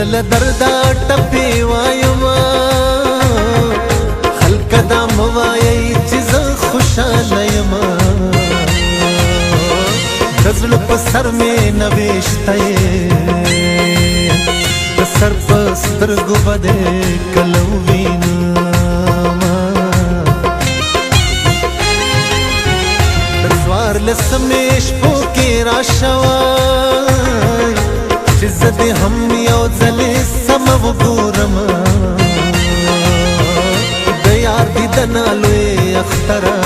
زړه دردا ټپې وایما خلک دا موایي چې زه خوشاله یما د زړه په سر مې نوشته یې د سر په سترګو به دې کله ووینما د څوارلسمې شپو کې راشه وای چې زه دې هم یو ځلې سمه وګورم د یار دیدنه لوی اختره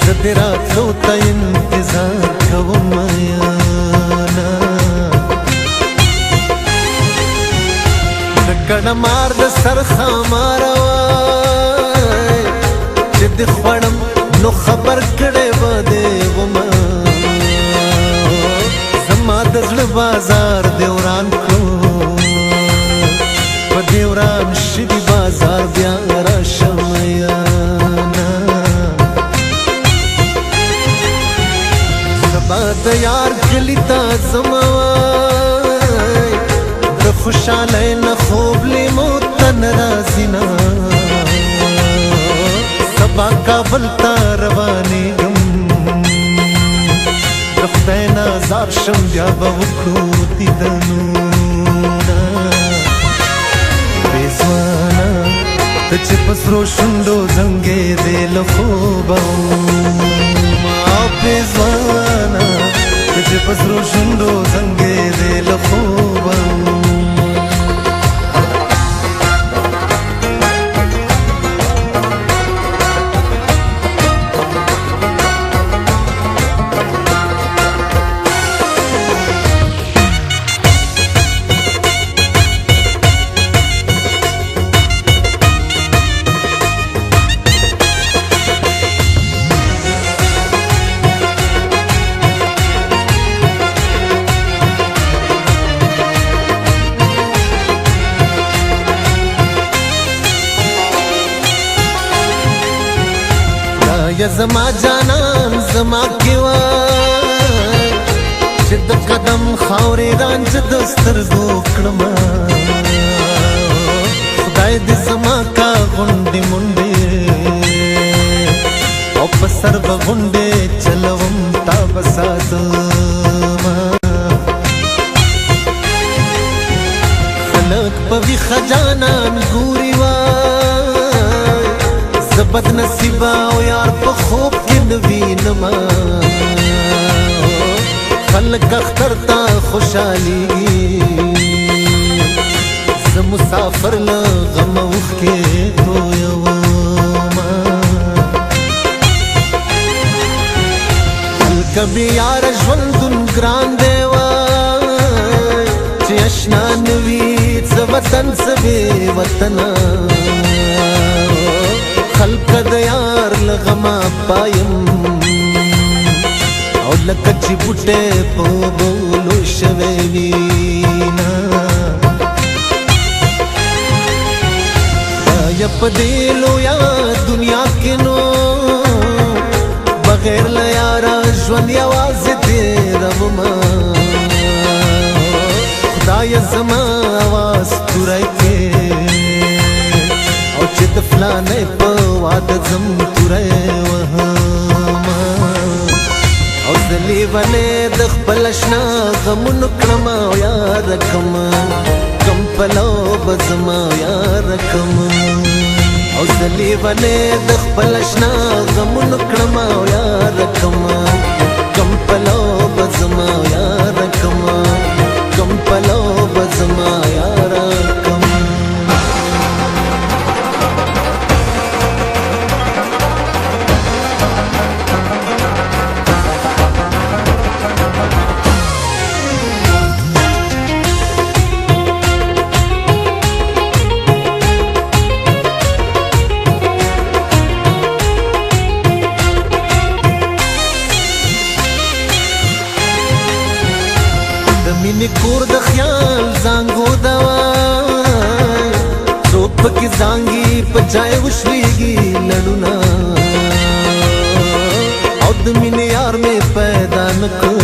زه دې راتلو ته انتظار کوم یاره د کڼه مار د سر ښاماره وای چې دې خوړم نو خبر کړی به دې ومه زما د زړه بازار دې وران کړو په دې وران شوي بازار بیا راشم یاره سبا د یار کلي ته ځمه وای د خوشحالۍ نه خوب لیمو ته نه راځي نه سبا کابل ته روانېږم د خدای نه زار شم بیا به وکړو دیدنونه بې ځوانه ته چې په سرو شونډو زنګېدې له خوبه وما بې ځوانه ته چې په سرو شونډو زنګېدې له خوبه یا زما جانان زما کې وای چې د قدم خاورې رانج د سترګو کړمه خدای دې زما کا غونډې منډې او په سر به غونډې چلوم تا به ساتمه خلک په ویښه جانان ګوري وای زه بد نصیبه او یار په خوب کې نه وینمه خلک اختر ته خوشحالېږي زه مسافر له غمه اوښکې تویومه هلکه بې یاره ژوندون ګران دی وای چې اشنا نه وي څه وطن څه بې وطنه خلق د یار لغما پایم او لکه چې بوټی په بولو شوی وینا یا په دې لویا دنیا کې نو بغیر له یاره ژوند یوازې تېرومه خدایه زما اواز توری کې او چې د فلانې په واده ځم توری وهمه او زه لیونې د خپل اشنا غمونو کړم او یاره کړمه کم پلو به ځمه او یاره کړمه او زه لیونې د خپل اشنا غمونو کړم او یاره کړمه کم پلو به ځمه او یاره کړمه کم پلو به ځمه او یاره کړمه مینې کور د خیال زانګو دوای څوک پکې زانګي په چای وشلېږي لړونه او د مینې یار مې پیدا نه کړ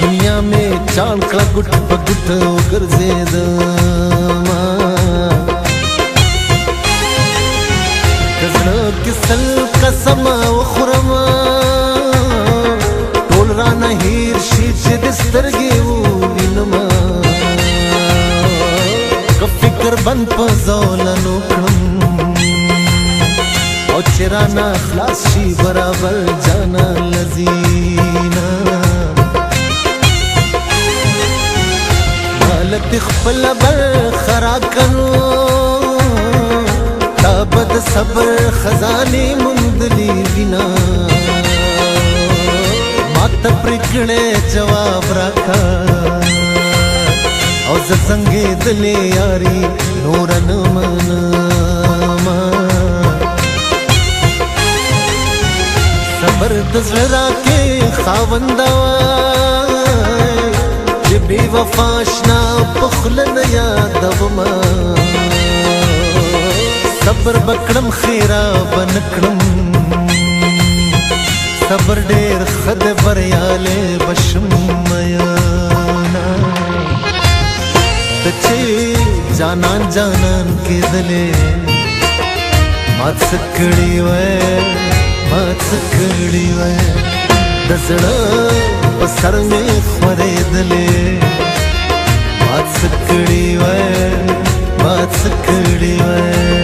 دنیا مې چاڼ کړه ګوټ په ګوټ وګرځېدمه د زړه کې سل قسمه وخورمه ټول رانه هېر شي چې د سترګې ووینمه که فکر بند په زولنو کړم او چې رانه خلاص شي برابر جانا لذینا مالت خپل برخه راکنو تا به د صبر خزانې موندلي وینا ماته پرې کړې جواب راکړه او زه زنګېدلې یاري نوره نه منمه صبر د زړه راکې خاونده وای چې بې وفا اشنا په خوله نه یادومه صبر به کړم خیره به نه کړم صبر ډېر ښه دی بریالی به شم میانا ته چې جانان جانان کېدلې مات څه کړي وای مات څه کړي وای د زړه په سر مې خورېدلې مات څه کړي وای مات څه کړي وای